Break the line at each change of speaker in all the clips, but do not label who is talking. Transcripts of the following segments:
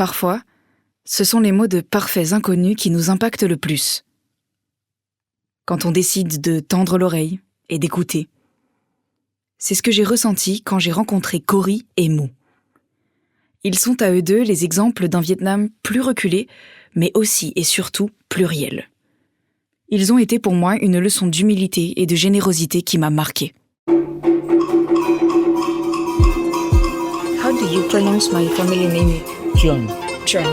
Parfois, ce sont les mots de parfaits inconnus qui nous impactent le plus. Quand on décide de tendre l'oreille et d'écouter. C'est ce que j'ai ressenti quand j'ai rencontré Cory et Mo. Ils sont à eux deux les exemples d'un Vietnam plus reculé, mais aussi et surtout pluriel. Ils ont été pour moi une leçon d'humilité et de générosité qui m'a marquée.
How do you pronounce my family name?
Chung.
Chung.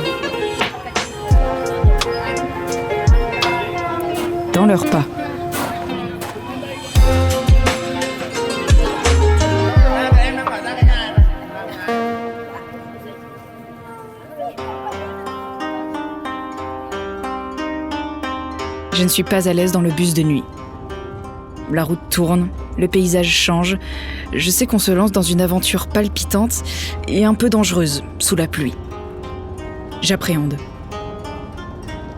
Dans leurs pas. Je ne suis pas à l'aise dans le bus de nuit. La route tourne, le paysage change. Je sais qu'on se lance dans une aventure palpitante et un peu dangereuse, sous la pluie. J'appréhende.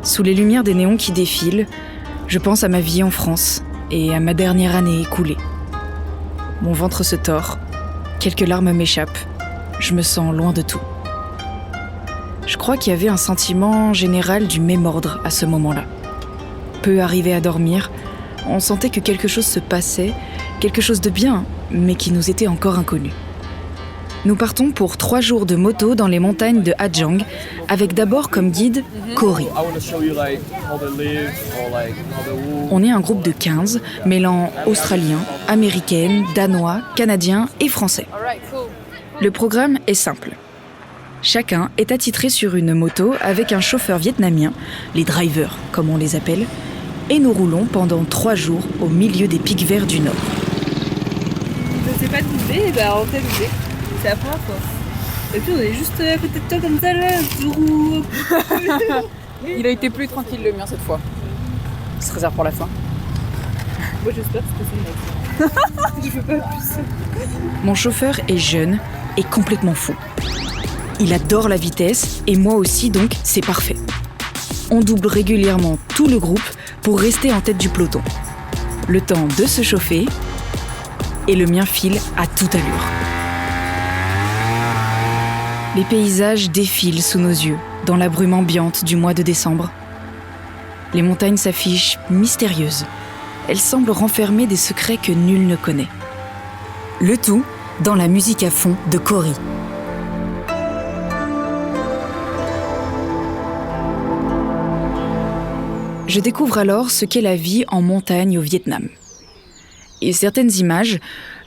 Sous les lumières des néons qui défilent, je pense à ma vie en France et à ma dernière année écoulée. Mon ventre se tord, quelques larmes m'échappent, je me sens loin de tout. Je crois qu'il y avait un sentiment général du même ordre à ce moment-là. Peu arrivé à dormir, on sentait que quelque chose se passait, quelque chose de bien, mais qui nous était encore inconnu. Nous partons pour 3 jours de moto dans les montagnes de Ha Giang, avec d'abord comme guide Cory. On est un groupe de 15, mêlant Australiens, Américaines, Danois, Canadiens et Français. Le programme est simple. Chacun est attitré sur une moto avec un chauffeur vietnamien, les drivers comme on les appelle, et nous roulons pendant 3 jours au milieu des pics verts du Nord.
Je sais pas doubler, on fait doubler. C'est la première fois. Et puis on est juste à côté de toi comme ça là, tu roules.
Il a été plus tranquille le mien cette fois. Il se réserve pour la fin.
Moi j'espère que c'est ça. Je veux pas plus.
Mon chauffeur est jeune et complètement fou. Il adore la vitesse et moi aussi, donc c'est parfait. On double régulièrement tout le groupe pour rester en tête du peloton. Le temps de se chauffer et le mien file à toute allure. Les paysages défilent sous nos yeux dans la brume ambiante du mois de décembre. Les montagnes s'affichent mystérieuses. Elles semblent renfermer des secrets que nul ne connaît. Le tout dans la musique à fond de Cory. Je découvre alors ce qu'est la vie en montagne au Vietnam. Et certaines images,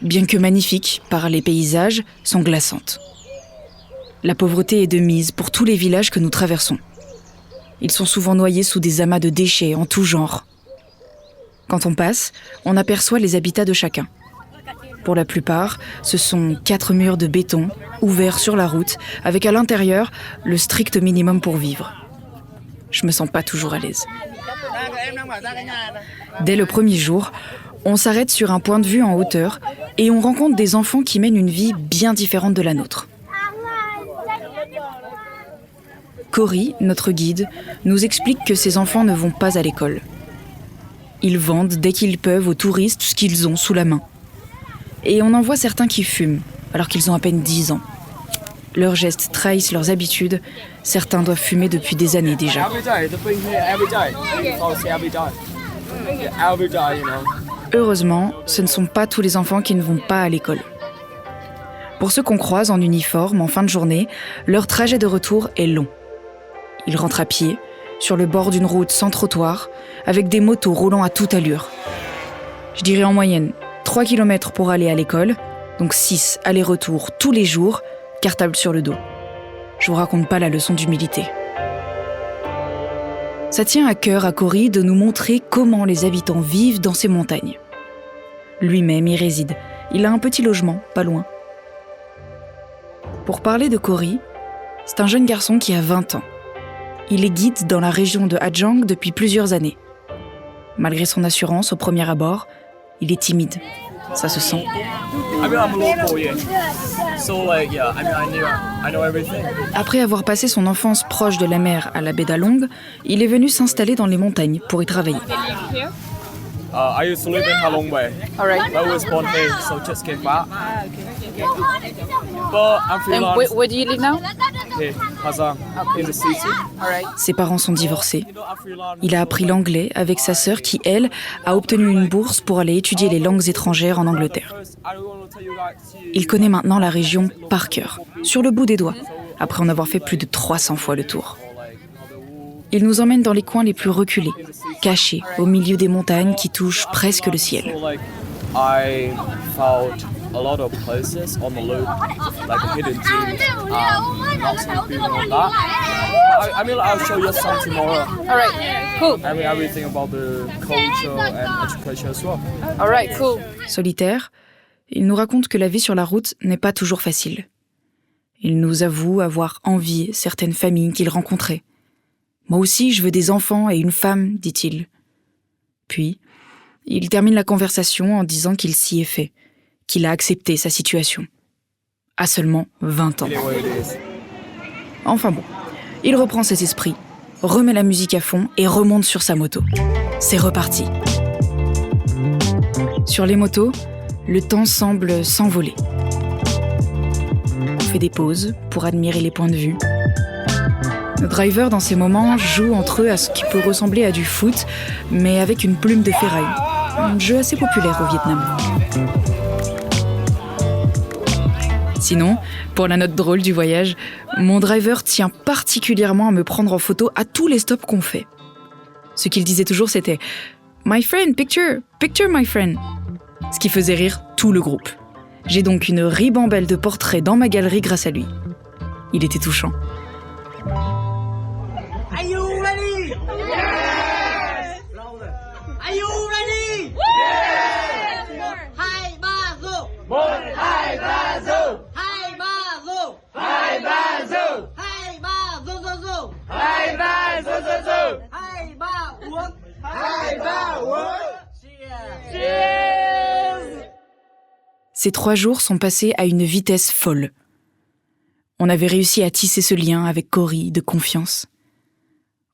bien que magnifiques par les paysages, sont glaçantes. La pauvreté est de mise pour tous les villages que nous traversons. Ils sont souvent noyés sous des amas de déchets en tout genre. Quand on passe, on aperçoit les habitats de chacun. Pour la plupart, ce sont 4 murs de béton, ouverts sur la route, avec à l'intérieur le strict minimum pour vivre. Je me sens pas toujours à l'aise. Dès le premier jour, on s'arrête sur un point de vue en hauteur et on rencontre des enfants qui mènent une vie bien différente de la nôtre. Cory, notre guide, nous explique que ces enfants ne vont pas à l'école. Ils vendent dès qu'ils peuvent aux touristes ce qu'ils ont sous la main. Et on en voit certains qui fument, alors qu'ils ont à peine 10 ans. Leurs gestes trahissent leurs habitudes. Certains doivent fumer depuis des années déjà. Heureusement, ce ne sont pas tous les enfants qui ne vont pas à l'école. Pour ceux qu'on croise en uniforme en fin de journée, leur trajet de retour est long. Ils rentrent à pied, sur le bord d'une route sans trottoir, avec des motos roulant à toute allure. Je dirais en moyenne 3 km pour aller à l'école, donc 6 allers-retours tous les jours, cartable sur le dos. Je vous raconte pas la leçon d'humilité. Ça tient à cœur à Cory de nous montrer comment les habitants vivent dans ces montagnes. Lui-même y réside. Il a un petit logement, pas loin. Pour parler de Cory, c'est un jeune garçon qui a 20 ans. Il est guide dans la région de Ha Giang depuis plusieurs années. Malgré son assurance au premier abord, il est timide. Ça se sent. Après avoir passé son enfance proche de la mer à la baie d'A Long, il est venu s'installer dans les montagnes pour y travailler.
I used to live in Ha Long Bay.
All right.
I was born here, so just came back. But I'm freelance.
Where do you live now?
Here. Kazan in the city.
Alright.
Ses parents sont divorcés.
You know, I've learned
Il a appris l'anglais avec sa sœur qui, elle, a obtenu une bourse pour aller étudier les langues étrangères en Angleterre.
first, I want to tell you that
Il connaît maintenant la région par cœur, sur le bout des doigts, après en avoir fait plus de 300 fois le tour. Il nous emmène dans les coins les plus reculés, cachés au milieu des montagnes qui touchent presque le ciel.
So, like, I found a lot of places on the loop, like a hidden gem. Not speaking on that. I mean, I'll show you some tomorrow.
Alright, cool.
I mean, everything about the culture and education as well.
Alright, cool.
Solitaire, il nous raconte que la vie sur la route n'est pas toujours facile. Il nous avoue avoir envié certaines familles qu'il rencontrait. Moi aussi, je veux des enfants et une femme, dit-il. Puis, il termine la conversation en disant qu'il s'y est fait, qu'il a accepté sa situation. À seulement 20 ans.
Anyway, it is.
Enfin bon, il reprend ses esprits, remet la musique à fond et remonte sur sa moto. C'est reparti. Sur les motos, le temps semble s'envoler. On fait des pauses pour admirer les points de vue. Le driver, dans ces moments, joue entre eux à ce qui peut ressembler à du foot, mais avec une plume de ferraille. Un jeu assez populaire au Vietnam. Sinon, pour la note drôle du voyage, mon driver tient particulièrement à me prendre en photo à tous les stops qu'on fait. Ce qu'il disait toujours, c'était « My friend, picture, picture my friend », ce qui faisait rire tout le groupe. J'ai donc une ribambelle de portraits dans ma galerie grâce à lui. Il était touchant.
Are you ready? Yes! Louder. Are you ready? Yes! Hai ba zo. Hai ba zo. Hai ba zo. Hai ba zo. Hai ba zo zo zo. Hai ba zo zo zo. Hai ba uống. Hai ba uống. Cheers.
Ces 3 jours sont passés à une vitesse folle. On avait réussi à tisser ce lien avec Cory de confiance.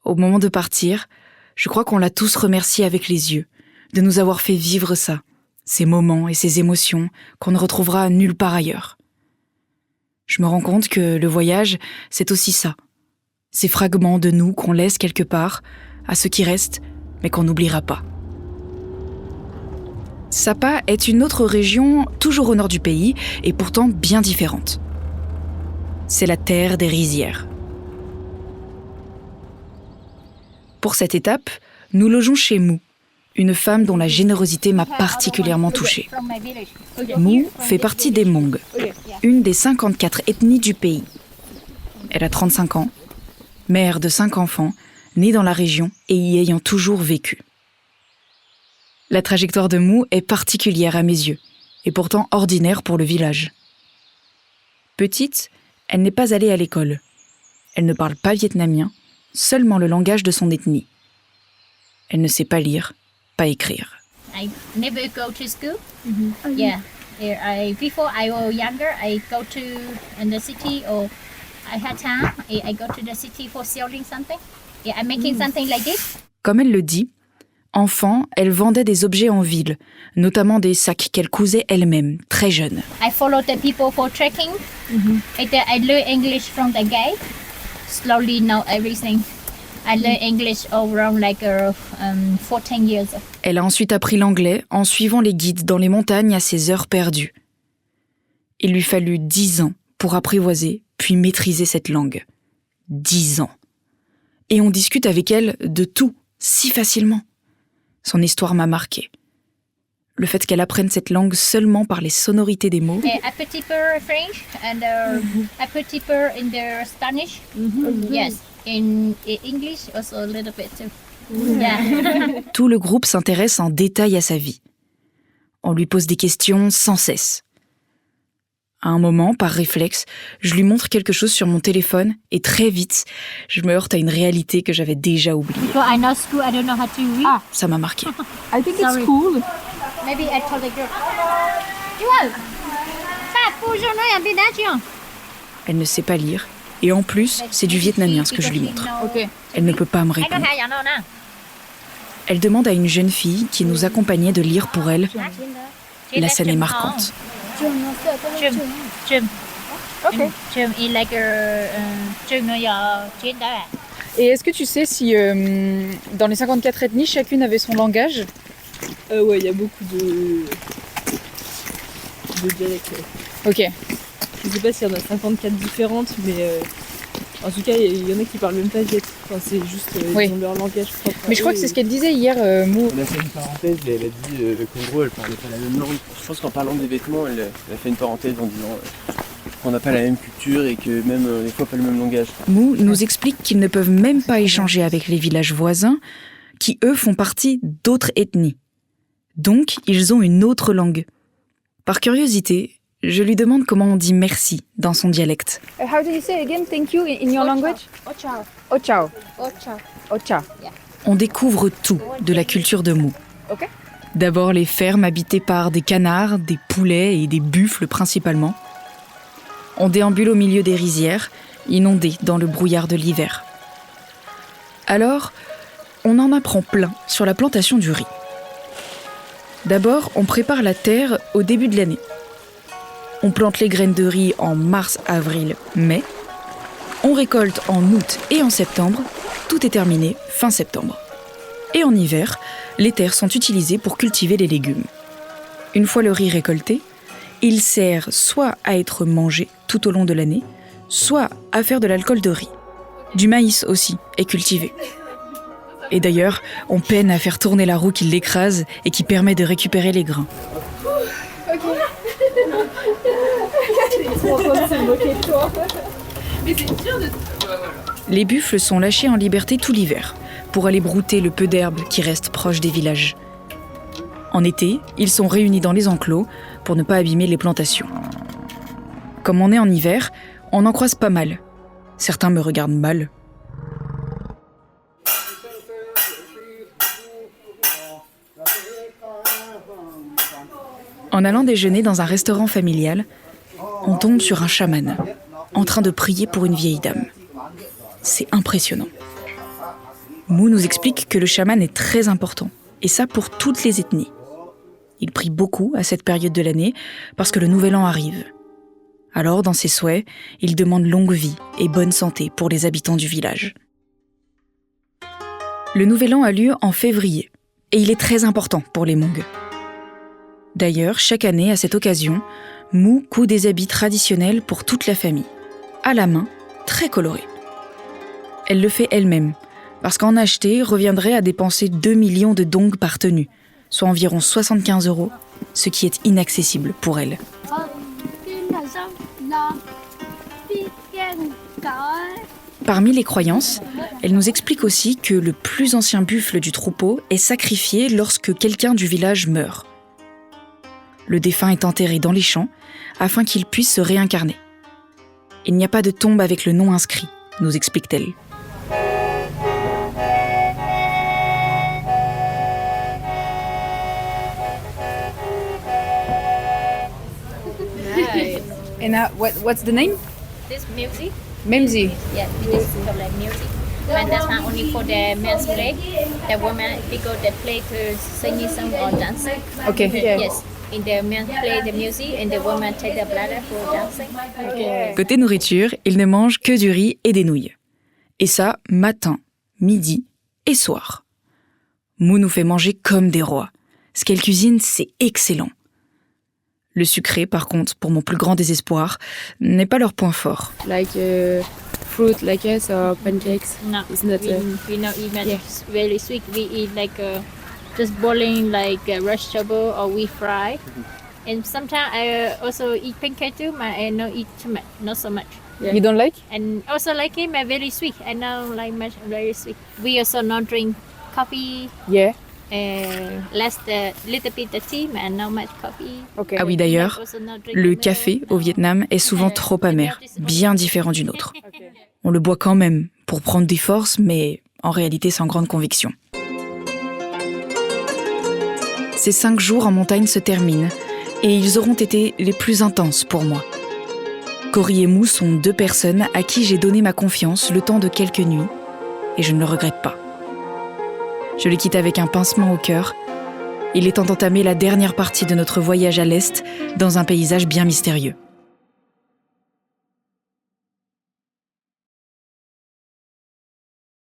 Au moment de partir, je crois qu'on l'a tous remercié avec les yeux, de nous avoir fait vivre ça, ces moments et ces émotions qu'on ne retrouvera nulle part ailleurs. Je me rends compte que le voyage, c'est aussi ça. Ces fragments de nous qu'on laisse quelque part, à ceux qui restent, mais qu'on n'oubliera pas. Sapa est une autre région, toujours au nord du pays, et pourtant bien différente. C'est la terre des rizières. Pour cette étape, nous logeons chez Mou, une femme dont la générosité m'a particulièrement touchée. Mou fait partie des Hmong, une des 54 ethnies du pays. Elle a 35 ans, mère de 5 enfants, née dans la région et y ayant toujours vécu. La trajectoire de Mou est particulière à mes yeux, et pourtant ordinaire pour le village. Petite, elle n'est pas allée à l'école. Elle ne parle pas vietnamien, seulement le langage de son ethnie. Elle ne sait pas lire, pas écrire.
I never go to school. Yeah. Before I was younger, I go to in the city or I had time. I go to the city for selling something. Yeah, I'm making something like this.
Comme elle le dit, enfant, elle vendait des objets en ville, notamment des sacs qu'elle cousait elle-même, très jeune.
I follow the people for trekking. I learn English from the guide. Slowly know everything. I learn English around like 14 years.
Elle a ensuite appris l'anglais en suivant les guides dans les montagnes à ses heures perdues. Il lui fallut 10 ans pour apprivoiser puis maîtriser cette langue. 10 ans. Et on discute avec elle de tout, si facilement. Son histoire m'a marquée. Le fait qu'elle apprenne cette langue seulement par les sonorités des mots.
A petit peu French and a petit peu in the Spanish. Yes. In English also a little bit too. Yeah.
Tout le groupe s'intéresse en détail à sa vie. On lui pose des questions sans cesse. À un moment, par réflexe, je lui montre quelque chose sur mon téléphone et très vite, je me heurte à une réalité que j'avais déjà oubliée.
Because I know school, I don't know how to read.
Ça m'a marqué.
I think
Sorry.
it's cool.
Maybe I told the girl.
Elle ne sait pas lire. Et en plus, c'est du vietnamien ce que je lui montre.
Ok.
Elle ne peut pas me répondre. Elle demande à une jeune fille qui nous accompagnait de lire pour elle. La scène est marquante.
Ok.
Trường is like trường người chuyên đó ạ.
Et est-ce que tu sais si dans les 54 ethnies, chacune avait son langage?
Ouais, il y a beaucoup de dialectes. Ouais.
Ok.
Je sais pas s'il y en a 54 différentes, mais en tout cas, il y en a qui parlent même pas viet. Enfin, c'est juste
Oui.
ils ont leur langage propre.
Mais je crois que c'est ce qu'elle disait hier, Mou.
On a fait une parenthèse, elle a dit le Congo, elle parlait pas la même langue. Je pense qu'en parlant des vêtements, elle a fait une parenthèse en disant qu'on n'a pas la même culture et que même des fois pas le même langage.
Mou nous explique qu'ils ne peuvent même pas échanger avec les villages voisins, qui eux font partie d'autres ethnies. Donc, ils ont une autre langue. Par curiosité, je lui demande comment on dit merci dans son dialecte.
How do you say again thank you in your language?
Ochao.
Ochao.
Ochao.
Ocha.
On découvre tout de la culture de Mou.
Ok.
D'abord les fermes habitées par des canards, des poulets et des buffles principalement. On déambule au milieu des rizières, inondées dans le brouillard de l'hiver. Alors, on en apprend plein sur la plantation du riz. D'abord, on prépare la terre au début de l'année. On plante les graines de riz en mars, avril, mai. On récolte en août et en septembre. Tout est terminé fin septembre. Et en hiver, les terres sont utilisées pour cultiver les légumes. Une fois le riz récolté, il sert soit à être mangé tout au long de l'année, soit à faire de l'alcool de riz. Du maïs aussi est cultivé. Et d'ailleurs, on peine à faire tourner la roue qui l'écrase et qui permet de récupérer les grains. Les buffles sont lâchés en liberté tout l'hiver pour aller brouter le peu d'herbe qui reste proche des villages. En été, ils sont réunis dans les enclos pour ne pas abîmer les plantations. Comme on est en hiver, on en croise pas mal. Certains me regardent mal. En allant déjeuner dans un restaurant familial, on tombe sur un chaman, en train de prier pour une vieille dame. C'est impressionnant. Mou nous explique que le chaman est très important, et ça pour toutes les ethnies. Il prie beaucoup à cette période de l'année parce que le nouvel an arrive. Alors, dans ses souhaits, il demande longue vie et bonne santé pour les habitants du village. Le nouvel an a lieu en février, et il est très important pour les Hmong. D'ailleurs, chaque année, à cette occasion, Mou coud des habits traditionnels pour toute la famille, à la main, très colorés. Elle le fait elle-même, parce qu'en acheter reviendrait à dépenser 2 millions de dong par tenue, soit environ 75 €, ce qui est inaccessible pour elle. Parmi les croyances, elle nous explique aussi que le plus ancien buffle du troupeau est sacrifié lorsque quelqu'un du village meurt. Le défunt est enterré dans les champs afin qu'il puisse se réincarner. Il n'y a pas de tombe avec le nom inscrit, nous explique-t-elle.
And what's the name?
This music,
Memzi.
yeah, this is like music. And that's not only for the men's play. The women, because they play to singing song or dancing.
Okay.
Yes. In the men play the music and the women take the bladder for dancing.
Côté nourriture, ils ne mangent que du riz et des nouilles. Et ça, matin, midi et soir. Mou nous fait manger comme des rois. Ce qu'elle cuisine, c'est excellent. Le sucré, par contre, pour mon plus grand désespoir, n'est pas leur point fort.
Like fruit like us or pancakes.
No,
Isn't that
we not eat much.
yeah.
It's very sweet. We eat like just boiling like vegetable or we fry. And sometimes I also eat pancake too, but I don't eat too much, not so much.
Yeah.
You don't like?
And also like it, but very sweet. I don't like much, very sweet. We also not drink coffee.
Yeah.
Less the little bit of tea, but not much coffee.
Okay.
Ah oui, d'ailleurs,
Also not drink
le
milk.
café au Vietnam est souvent trop amer, bien différent du nôtre. On le boit quand même pour prendre des forces, mais en réalité sans grande conviction. Ces 5 jours en montagne se terminent et ils auront été les plus intenses pour moi. Cory et Mou sont 2 personnes à qui j'ai donné ma confiance le temps de quelques nuits et je ne le regrette pas. Je les quitte avec un pincement au cœur. Il est temps d'entamer la dernière partie de notre voyage à l'Est dans un paysage bien mystérieux.